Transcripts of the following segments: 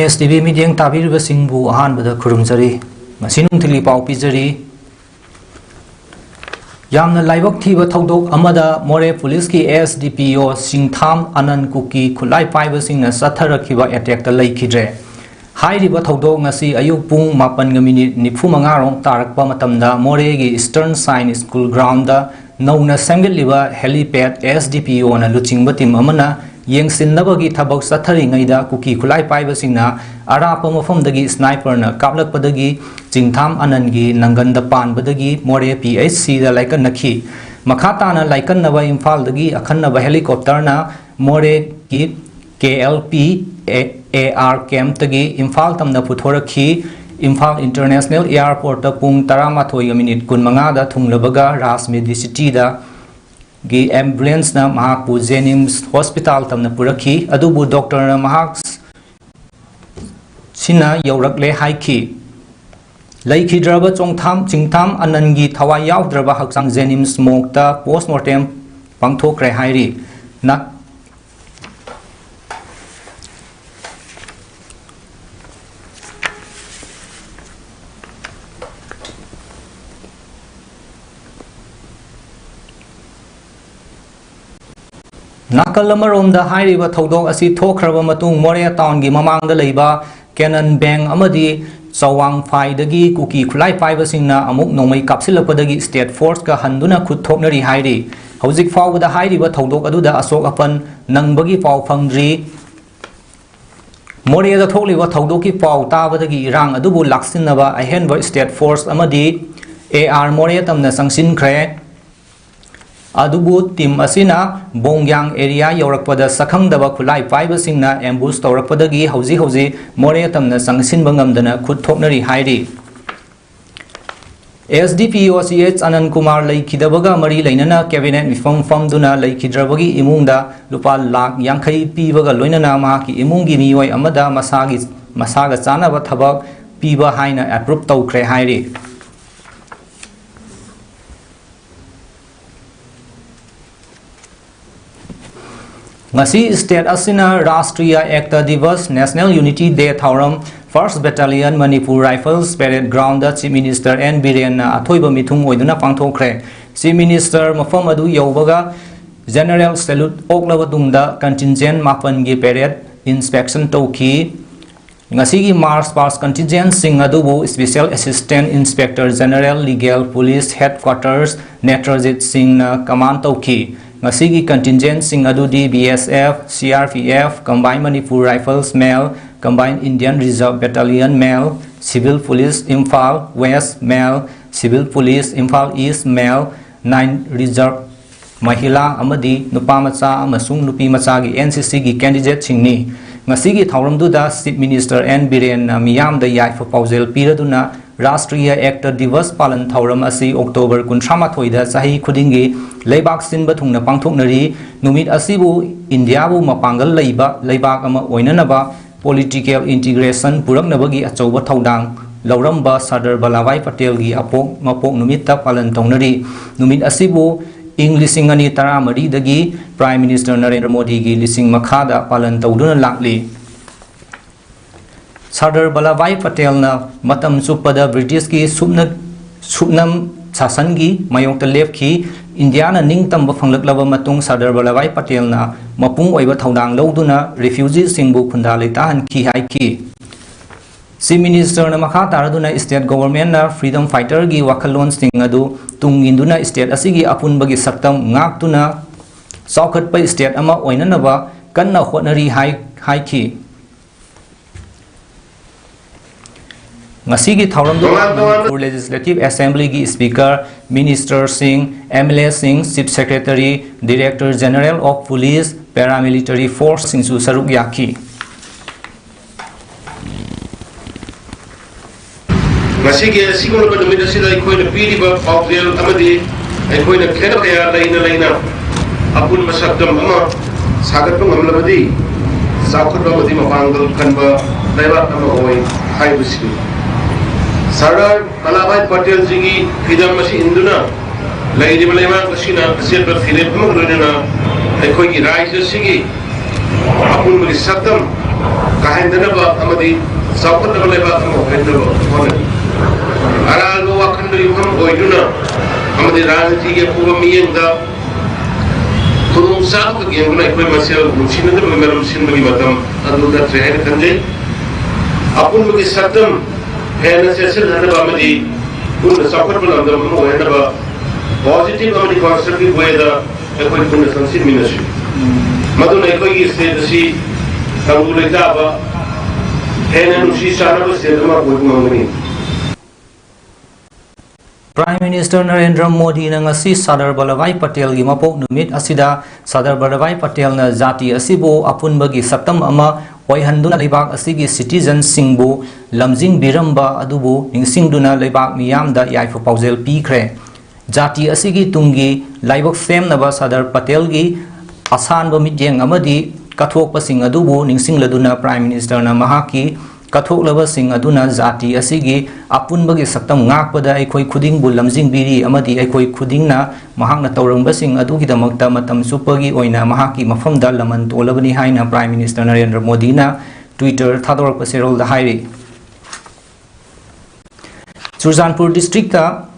STV Meeting Tabir Singbu Han with the Kurumzari, Masinum Tilipau Pizari Yamna Livok Tiva Togdok Amada More Police ki SDPO Singtham Anan Kuki Kulai Fiber Sing a Satara Kiva attack the Lake Kidre. High River Togdok Nasi Ayuk Pung Mapan Gamini Nipumangarong Tarak Pamatamda Moregi Eastern Sign School Grounda known as Sangal Liver Helipad SDPO and Luching Batim Amana Yang Sinabagi Tabok Satari Naida Kuki Kulai Fiber Singna Arapamo from the sniper na Kablak Padagi Jingtham Anangi Nanganda Pan Badagi More PHC the like a Naki Makatana like another Infal Dagi Akanava helicopter na More ki KLP AR Camp Tagi Infal Tam the Putora Ki Infal International Airport Pung Taramatoy Minute Kunmangada Tunglabaga Ras Medicitida Gi ambulance na Mahak Pu Jenims Hospital Tam na Puraki Adubu Doctor na Mahak Sina Yorakle Haiki Laiki Draba Chongtham Jingtham Anangi Thawa Yaw Draba Haksang Jenims Mokta Postmortem Pangthokre Hairi Nak Nakalamarom the high river Togdok as he talk Matung Morea Town Gimamang the Leba Canon Bang Amadi Sawang Fai Dagi Kuki Kulai Fiber Singna Amuk Nomai Capsula Padagi State Force Ka Handuna could talk Nari Heidi. Howzik fall with the high river Togdok Aduda Asok upon Nangbagi Fall Fangri Morea the Toli wa Togdoki Fall Tavadagi Rang Adubu Laksinava a Henver State Force Amadi AR Morea Tam the Sangsin Kre Adubu Tim Asina Bongyang area Yorakpada Sakangdava Kulai Fiber Singna ambush Torapadagi Hausi Moreatam na Sangsin Bangamdana could topnari Heidi SDPOCH Anan Kumar Laikidabaga Mari Lainana Cabinet Mifong Famduna Laikidravagi Imunda Lupa Lak Yankai Pivaga Loinana Maki Imungi Miway Amada Masaga Sana Vatabak Piva Haina approved Tokre Heidi Ngasi State Asina Rastriya Ekta Divas National Unity Day Thauram 1st Battalion Manipur Rifles Parade Ground Chief Minister N. Biren Athoiba Mithung Oiduna Pangthokre Chief Minister Mafamadu Yobaga General Salute Oklavatungda Contingent Mapangi Parade Inspection Toki Ngasi Mars Pass Contingent Sing Adubu Special Assistant Inspector General Legal Police Headquarters Netrajit Singh Command Toki Ngasigi contingent Sing Adudi BSF, CRPF, Combined Manipur Rifles Male, Combined Indian Reserve Battalion Male, Civil Police Imphal West Male, Civil Police Imphal East Male, 9 Reserve Mahila Amadi, Nupamacha Amasung Nupi Machagi NCC gi candidate Singni. Ngasigi Thauramduda Chief Minister N. Biren Miyam the Yai for Pausel Piraduna Rastriya Ekta Divas Palan Thauram Asi October 2023 Sahi Kudingi Leibak Sinba Thungna Pangthoknari Numit Asibu Indiabu Mapangal Leibak Ama Oinanaba Political Integration Puraknabagi Achauba Thaudang Lauramba Sardar Vallabhbhai Patel gi Apok Mapok Numita Palan Thongnari Numit Asibu Ing Lising Ani Taramari Dagi Prime Minister Narendra Modi gi Lising Makhada Palan Tauduna Lakli Sardar Vallabhbhai Patel na Matam Supada British ki Subnam Sasangi Mayok the left ki Indiana Ning Tamba Fanglak Matung Sardar Vallabhbhai Patel na Mapung Oiba Thaudang Loduna refugees Singbu Kundalita and Ki Haiki Chief Minister na Makha Taraduna State Government na Freedom Fighter gi Wakalon Singadu Tunginduna State Asigi Apun Bagi Saktam Ngaktuna Saukat Pa State Ama Oinanaba Kanna Hotnari Haiki Ngasigi Thauramdu Legislative Assembly gi Speaker Minister Singh, MLA Singh, Chief Secretary, Director General of Police, Paramilitary Force Singsu Saruk Yaki. Ngasigi Siguro Badumida Sida Ikoina Piriba Paudel Amadi, Ikoina Kedakaya Laina Apun Masabdam Ama Sagatum Amlabadi, Sakutramadi Mapangal Kanba, Leva Ama High Whisky. Sardar Vallabhbhai Patel Jigi Fidam Masi Induna Lady Malema Kasina Silver Philip Mugurina Ekoi Rise Sigi Apun Saktam kahendana amadi saukot na leba amo hendaba hone arago wakhandu yukam oiduna amadi rajniti ge puba miyengda kurung sabu ge nguna ikoi masel nusina de meram sin bagi matam adu da train kanjai apun bagi satam hena sesel hanaba amadi kun saukot bala andam mo hendaba positive amadi constructive way da ikoi kun sansin minashi maduna ikoi state si tangulai taba hena nusi sana ba state ma ko ngani Prime Minister Narendra Modi na ngasi Sardar Vallabhbhai Patel gi mapok numit asida Sardar Vallabhbhai Patel na jati asibu apunbagi saktam ama oihanduna leibak asigi citizen singbu lamjing biramba adubu ningsingduna leibak miyamda yaifu paujel pikre jati asigi tungi laibok semnaba Sardar Patel gi asanba mityeng amadi kathokpa sing adubu ningsingladuna Prime Minister na mahaki kathok sing aduna jati asigi apunbagi saktam ngakpada aikoi khuding bu lamjing biri amadi aikoi khuding na mahakna tawrangba sing adugi damakta matam supagi oina mahaki mafamda laman tolabani haina Prime Minister Narendra Modi na Twitter thador paserol da hairi Churjanpur district ta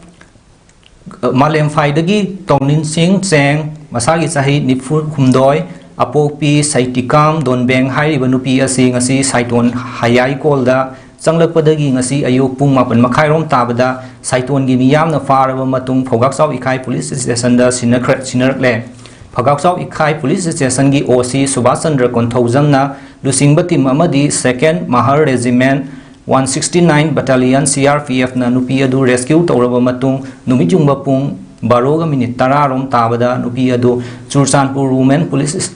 Malem Faidagi Tongnin Singh Cheng masagi sahi nipfur humdoi Apopi Saitikam Donbeng Hai Banupi Asing Asi Saiton Hayai Kolda Changlakpadagi ngasi ayuk pung mapan makhairom tabada Saiton gi miyamna faraba matung Phogaksaw Ikai Police Station da sinarkle Phogaksaw Ikai Police Station gi OC Subhash Chandra Konthojamna lusingba team amadi 2nd Mahar Regiment 169 Battalion CRPF na nupi adu rescue tawraba matung numijungba pung Baroga minute tararom tabada nupi adu Churchanpur Women Police